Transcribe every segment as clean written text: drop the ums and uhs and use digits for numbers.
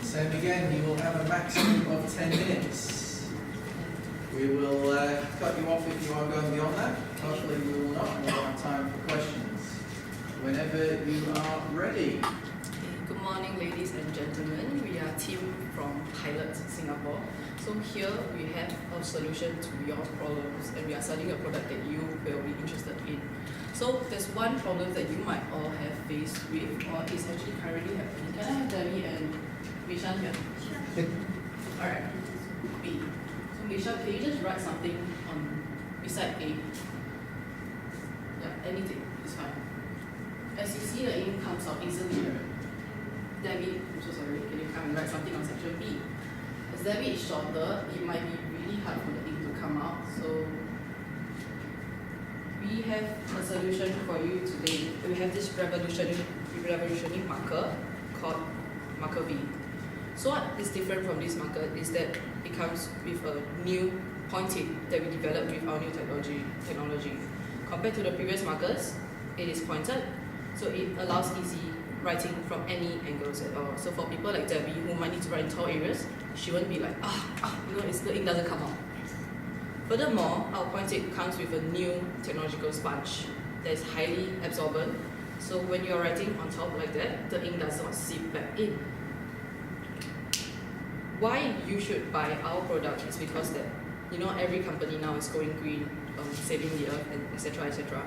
Same again, you will have a maximum of 10 minutes. We will cut you off if you are going beyond that. Hopefully we will not, and we'll have time for questions. Whenever you are ready. Good morning, ladies and gentlemen. We are team from Pilot Singapore. So here we have a solution to your problems, and we are selling a product that you will be interested in. So there's one problem that you might all have faced with, or is actually currently happening. Can I have Debbie and Vishan here? Sure. Alright. B. So Vishan, can you just write something on beside A? Yeah, anything is fine. As you see, the ink comes out easily, right? Debbie, I'm so sorry, can you come and write something on section B? As Debbie is shorter, it might be really hard for the ink to come out. So we have a solution for you today. We have this revolutionary marker called marker B. So what is different from this marker is that it comes with a new point tip that we developed with our new technology. Compared to the previous markers, it is pointed, so it allows easy writing from any angles at all. So for people like Debbie who might need to write in tall areas, she won't be like, the ink doesn't come out. Furthermore, our point tip comes with a new technological sponge that is highly absorbent. So when you're writing on top like that, the ink does not seep back in. Why you should buy our product is because that, every company now is going green, saving the earth, and etc. etc.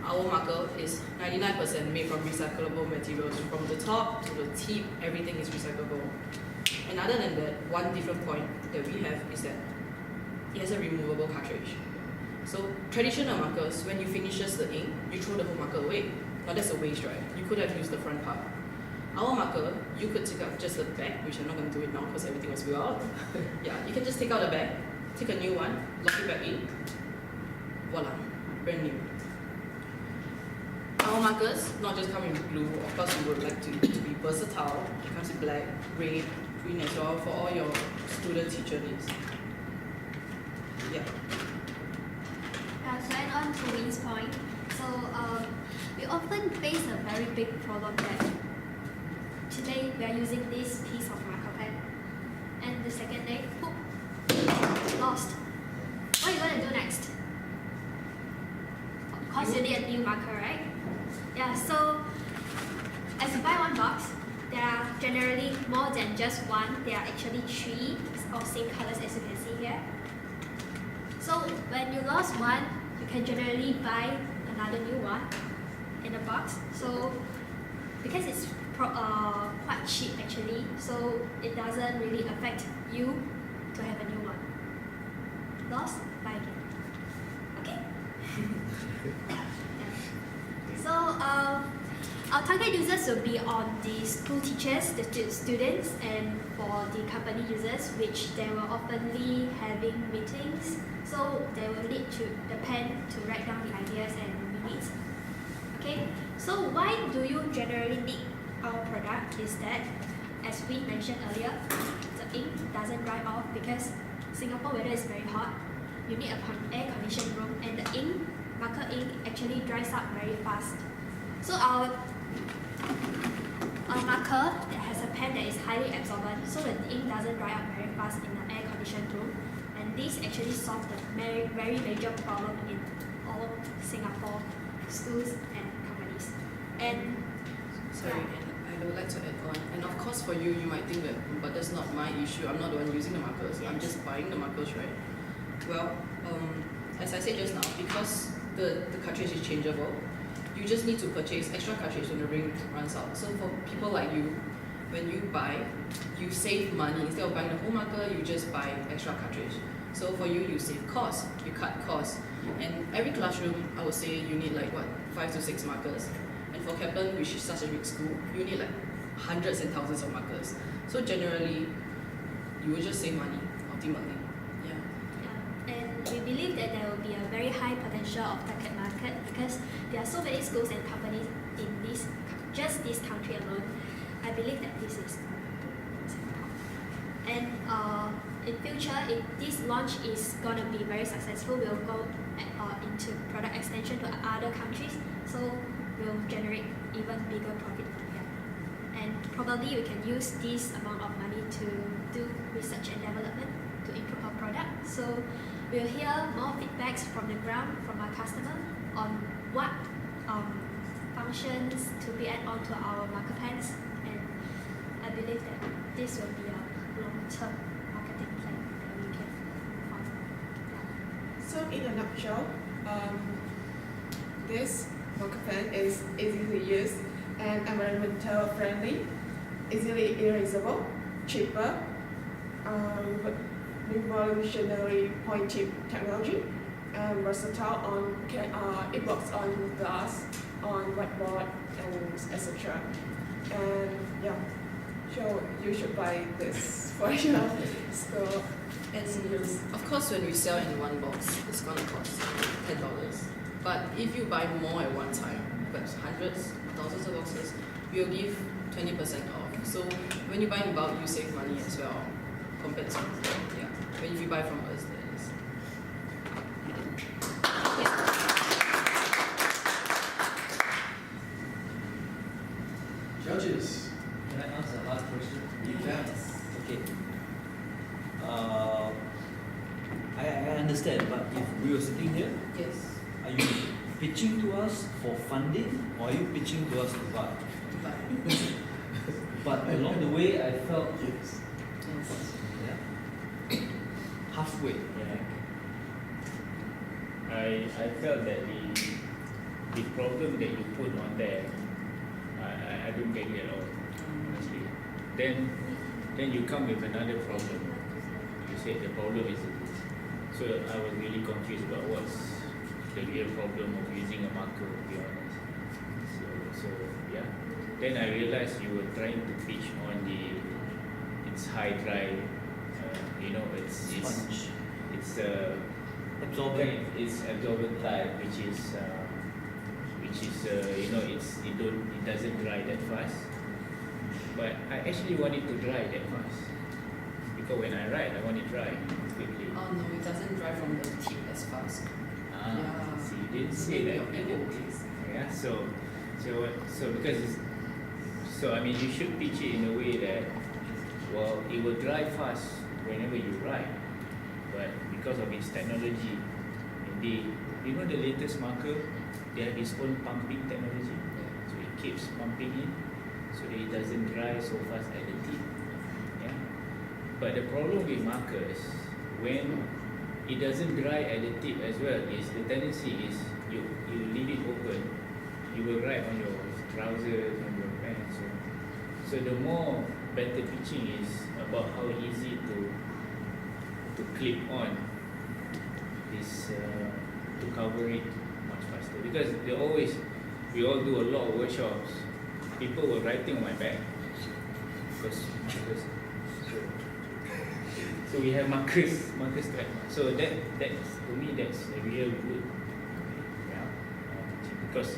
Our marker is 99% made from recyclable materials. From the top to the tip, everything is recyclable. And other than that, one different point that we have is that it has a removable cartridge. So traditional markers, when you finishes the ink, you throw the whole marker away. Now that's a waste, right? You could have used the front part. Our marker, you could take out just the back, which I'm not going to do it now because everything was spilled out. Yeah, you can just take out the back, take a new one, lock it back in. Voila, brand new. Our markers not just come in blue. Of course, we would like to be versatile. It comes in black, red, green as well for all your student-teacher needs. Yeah. To add on to Win's point, so we often face a very big problem that today we are using this piece of marker pen, and the second day, lost. What are you going to do next? Of course, you need a new marker, right? Yeah, so as you buy one box, there are generally more than just one. There are actually 3 of same colors as you can see here. So when you lost one, you can generally buy another new one in a box. So because it's quite cheap actually, so it doesn't really affect you to have a new one. Lost, buy again. Okay? Yeah. So our target users will be on the school teachers, the students, and for the company users, which they will oftenly having meetings. So they will need the pen to write down the ideas and minutes. Okay, so why do you generally need our product is that, as we mentioned earlier, the ink doesn't dry off because Singapore weather is very hot. You need an air-conditioned room, and the marker ink actually dries up very fast. So our marker that has a pen that is highly absorbent, so the ink doesn't dry up very fast in an air-conditioned room. And this actually solves the very, very major problem in all Singapore schools and companies. And sorry, and I would like to add on. And of course, for you, you might think that, but that's not my issue. I'm not the one using the markers. Yes. I'm just buying the markers, right? Well, as I said just now, because the cartridge is changeable, you just need to purchase extra cartridge when the ring runs out. So for people like you, when you buy, you save money. Instead of buying the whole marker, you just buy extra cartridge. So for you, you save costs, you cut costs. And every classroom, I would say you need 5 to 6 markers. And for Kaplan, which is such a big school, you need hundreds and thousands of markers. So generally, you will just save money, ultimately. Yeah. And we believe that there will be a very high potential of target market because there are so many schools and companies in just this country alone. I believe that this is and in future, if this launch is going to be very successful, we'll go into product extension to other countries, so we'll generate even bigger profit from here. And probably we can use this amount of money to development to improve our product. So we'll hear more feedbacks from the ground from our customer on what functions to be added on to our marker pens, and I believe that this will be a long-term marketing plan that we can follow. Yeah. So in a nutshell, this marker pen is easy to use and environmental friendly, easily erasable, cheaper, revolutionary point chip technology, and versatile on it works on glass, on whiteboard, and etc. And yeah, so you should buy this for your store. And of course, when we sell in one box, it's gonna cost $10. But if you buy more at one time, perhaps hundreds, thousands of boxes, we'll give 20% off. So when you buy in bulk, you save money as well compared to when you buy from us. That is. Judges, Can I ask the last question? you can. Okay. I understand, but if we were sitting here, Yes. are you pitching to us for funding, or are you pitching to us to buy? But But along the way, I felt Yes. yeah, halfway. Yeah. I felt that the problem that you put on there, I don't get it at all, honestly. Then you come with another problem. You said the problem is this. So I was really confused about what's the real problem of using a marker, to be honest. So yeah. Then I realized you were trying to pitch on it's high dry, it's Absorbent. it's absorbent type, which is it doesn't dry that fast. But I actually want it to dry that fast, because when I write, I want it dry quickly. oh no, it doesn't dry from the tip as fast. Yeah. See, you didn't say that. Yeah, so because you should pitch it in a way that, well, it will dry fast whenever you write, but because of its technology, the latest marker, they have its own pumping technology, so it keeps pumping in, so that it doesn't dry so fast at the tip. Yeah, but the problem with markers, when it doesn't dry at the tip as well, is the tendency is you leave it open, you will write on your trousers, on your pants. So the more better pitching is about how easy to clip on this to cover it much faster, because we all do a lot of workshops. People were writing on my back because so we have markers strap. So that's to me that's a real good, yeah, because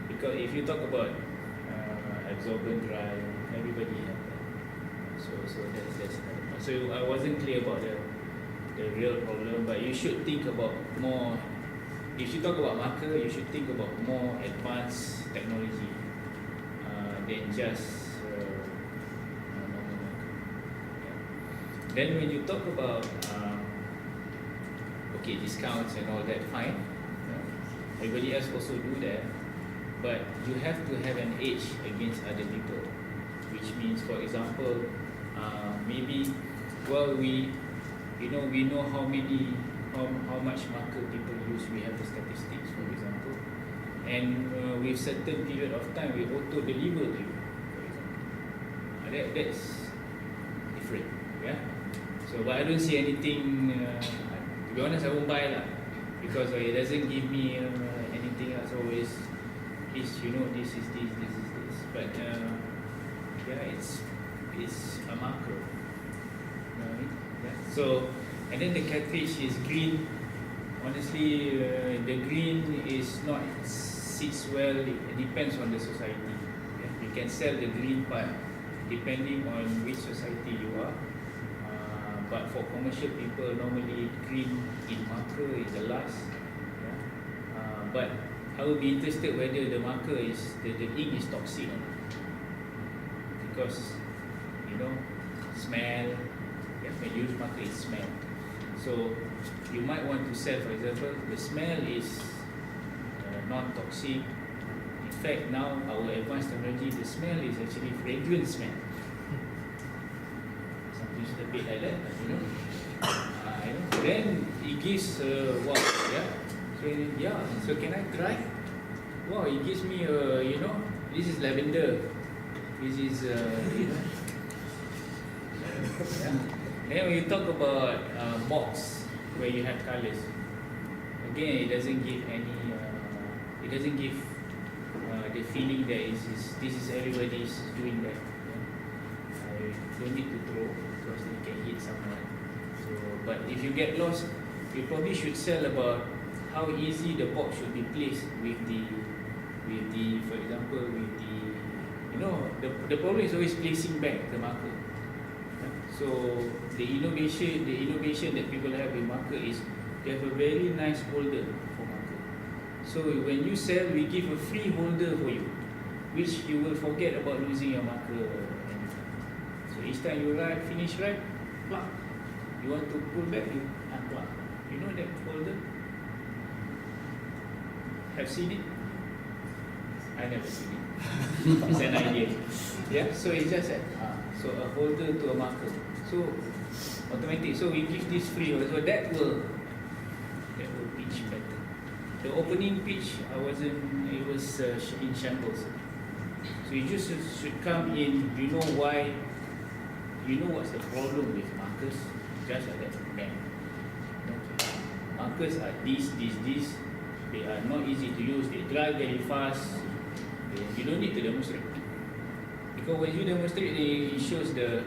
if you talk about absorbent dry, everybody have that. So that's so I wasn't clear about the real problem, but you should think about more. If you talk about marker, you should think about more advanced technology than just normal marker. Yeah. Then when you talk about discounts and all that, fine. Everybody else also do that, but you have to have an edge against other people, which means, for example, maybe we know how much marker people use. We have the statistics, for example, and with certain period of time we auto deliver to you, for example. That's different, yeah. So, but I don't see anything. To be honest, I won't buy lah, because it doesn't give me anything else. Always, this is this. But it's a macro. You know what I mean? Yeah. So, and then the cartridge is green. Honestly, the green is not sits well. It depends on the society. Yeah? You can sell the green part depending on which society you are. But for commercial people, normally green in marker is the last. Yeah? But I will be interested whether the marker is the ink is toxic or not, because smell, definitely used marker is smell. So you might want to sell, for example, the smell is non-toxic. In fact, now our advanced technology, the smell is actually fragrant smell. Something a bit like that, you know. Then it gives wow, yeah. So yeah, so can I try? Wow, it gives me you know, this is lavender. This is you know. Yeah. Then when you talk about box where you have colors, again it doesn't give any. It doesn't give the feeling that this is everybody's doing that. I don't need to throw because they can hit someone. So, but if you get lost, you probably should sell about how easy the box should be placed with the, for example, with the, you know, the problem is always placing back the marker. So the innovation that people have with marker is they have a very nice holder for marker. So when you sell, we give a free holder for you, which you will forget about losing your marker. So each time you write, finish write, plug. You want to pull back, you unplug. You know that holder? Have seen it? I never seen it. It's an idea. Yeah, so it's just so a holder to a marker. So automatic. So we give this free holder. So that will pitch better. The opening pitch, it was in shambles. So you just should come in. You know why? You know what's the problem with markers? Just like that, bang. Okay. Markers are this. They are not easy to use. They dry very fast. You don't need to demonstrate. Because when you demonstrate, it shows the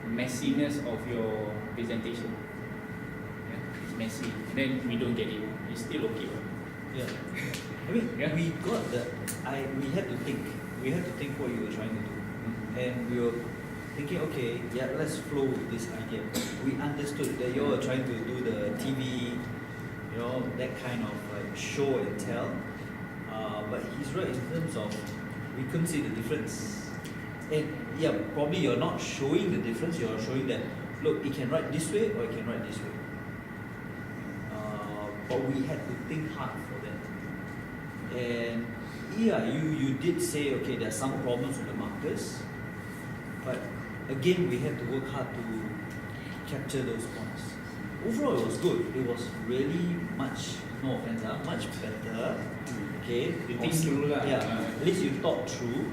messiness of your presentation. Yeah, it's messy. Then we don't get it. It's still okay. Yeah. I mean, Yeah. we got the. We had to think. We had to think what you were trying to do, and we were thinking, okay, yeah, let's flow with this idea. We understood that you were trying to do the TV, you know, that kind of like show and tell. But he's right in terms of we couldn't see the difference. And yeah, probably you're not showing the difference. You're showing that look, it can write this way or it can write this way. But we had to think hard for that. And yeah, you did say okay, there are some problems with the markers, but again, we had to work hard to capture those points. Overall, it was good. It was really much, no offense, much better. Okay, You think through lah. yeah, at least you thought through.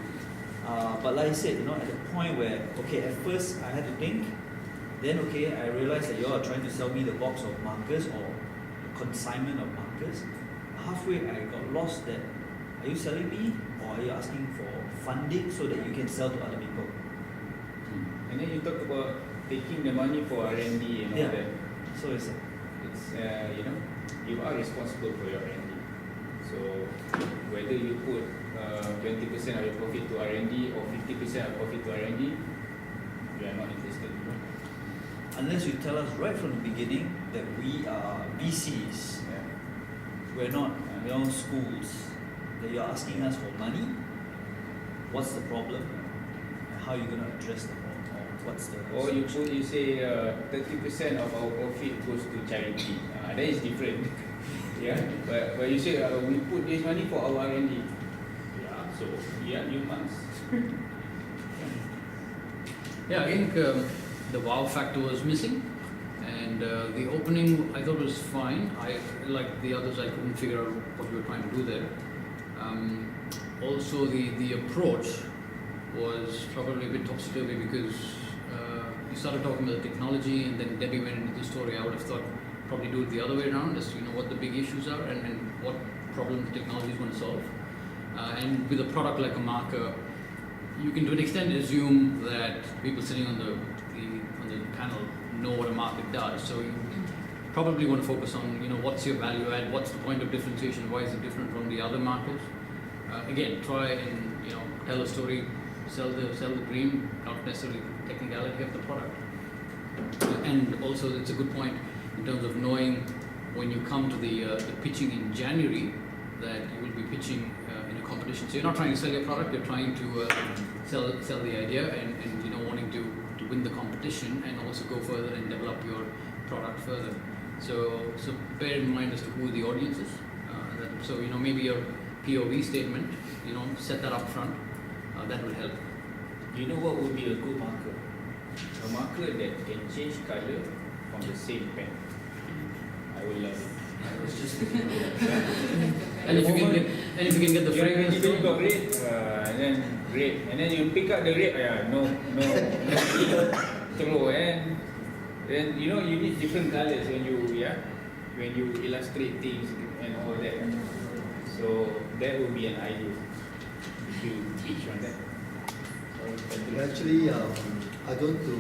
But like I said, you know, at the point where okay, at first I had to think, then okay, I realized that you all are trying to sell me the box of markers or consignment of markers. Halfway, I got lost. That are you selling me or are you asking for funding so that you can sell to other people? And then you talk about taking the money for R&D and all Yeah. that. So it's You know, you are responsible for your R&D. So whether you put 20% of your profit to R&D or 50% of profit to R&D, you are not interested. You know? unless you tell us right from the beginning that we are VCs, Yeah. we're not schools, that you're asking us for money, what's the problem and how are you going to address the problem, or what's the Or you solution? say 30% of our profit goes to charity. That is different. Yeah, but you say we put this money for our R&D. Yeah, so yeah, you must. Yeah, I think the wow factor was missing, and the opening I thought was fine. I like the others, I couldn't figure out what we were trying to do there. Also, the approach was probably a bit topsy-turvy because you started talking about the technology, and then Debbie went into the story. I would have thought probably do it the other way around, as what the big issues are and what problem the technology is going to solve. And with a product like a marker, you can to an extent assume that people sitting on the panel know what a market does. So you probably want to focus on what's your value add, what's the point of differentiation, why is it different from the other markets. Again, try and tell a story, sell the dream, not necessarily technicality of the product. And also, it's a good point in terms of knowing when you come to the pitching in January that you will be pitching in a competition. So you're not trying to sell your product, you're trying to sell the idea and wanting to to win the competition and also go further and develop your product further. So bear in mind as to who the audience is. So maybe your POV statement, set that up front. That will help. You know what would be a good marker? A marker that can change color from the same pen. I will love it. I was just thinking of that. And if you can get the fragrance, you got red, and then red, and then you pick up the red. No, throw, and then you need different colors when you illustrate things and all that. So that would be an idea if you teach on that. Actually, I don't to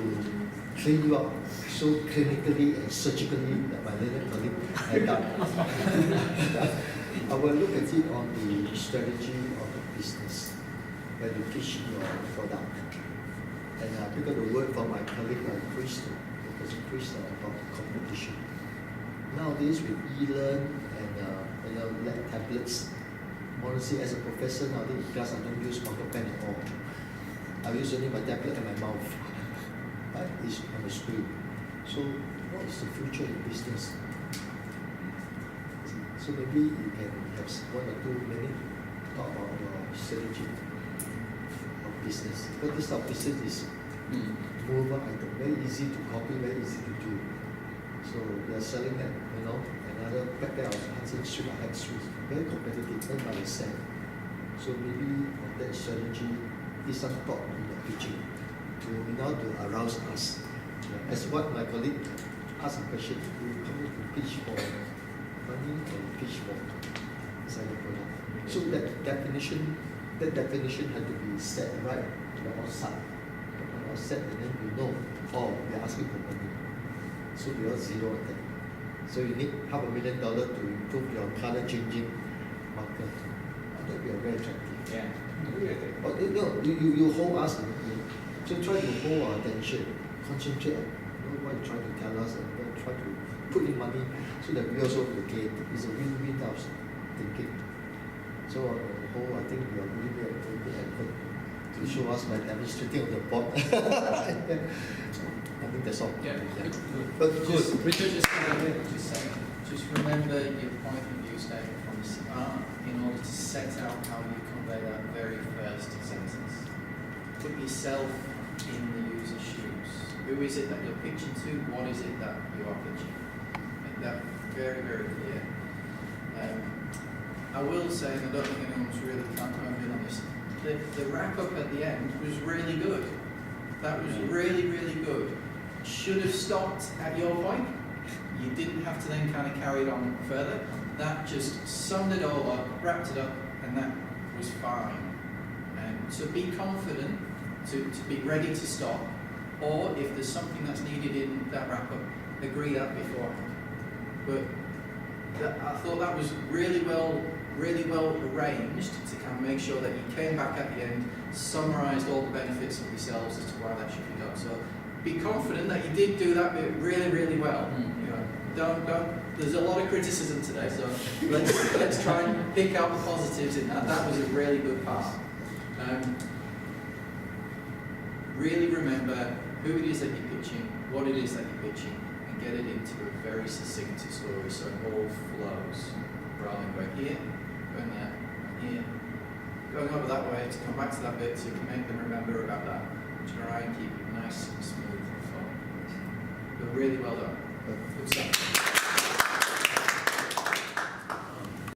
train you up so clinically and surgically that my little colleague had done. I will look at it on the strategy of the business when you pitch your product. And I pick up the word from my colleague Chris, because Chris about competition. Nowadays with e-learn and lab tablets, honestly as a professor nowadays in class I don't use marker pen at all. I use only my tablet and my mouth. Right? It's on the screen. So what is the future in business? So maybe you can have 1 or 2 minutes talk about your strategy of business. Because this type of business is mover item, very easy to copy, very easy to do. So we are selling that, another back there I was Hudson Street, I had streets, very competitive, earn by the cent. So maybe on that strategy, is some thought in the pitching to arouse us. As what my colleague asked a question, you come in to pitch for money or pitch for selling product. So that definition had to be set right to the outside. Set and then we are asking for money. So we are zero at that. So you need $500,000 to improve your color changing marker. That will be very attractive. Yeah. But you hold us, so try to hold our attention, concentrate on what you're trying to tell us, and then try to put in money so that we also will gain. It's a win-win type of thinking. So on the whole, I think we are really very good effort to show us by demonstrating on the board. I think that's all. Yeah. But Just remember your point of view statement from the start in order to set out how you convey that very first sentence. Put yourself in the user's shoes. Who is it that you're pitching to? What is it that you are pitching? Make that very, very clear. I will say, and I don't think anyone's really commented on this, the wrap up at the end was really good. That was really, really good. Should have stopped at your point. You didn't have to then kind of carry it on further. That just summed it all up, wrapped it up, and that was fine. So be confident to be ready to stop, or if there's something that's needed in that wrap up, agree that beforehand. But I thought that was really well arranged to kind of make sure that you came back at the end, summarised all the benefits of yourselves as to why that should be done. So be confident that you did do that bit really, really well. Don't. There's a lot of criticism today, so let's try and pick out the positives in that. That was a really good part. Really remember who it is that you're pitching, what it is that you're pitching, and get it into a very succinct story so it all flows. Rather than going here, going there, here, going over that way to come back to that bit so you can make them remember about that. Try and keep it nice and smooth and fun. But really well done. Good stuff.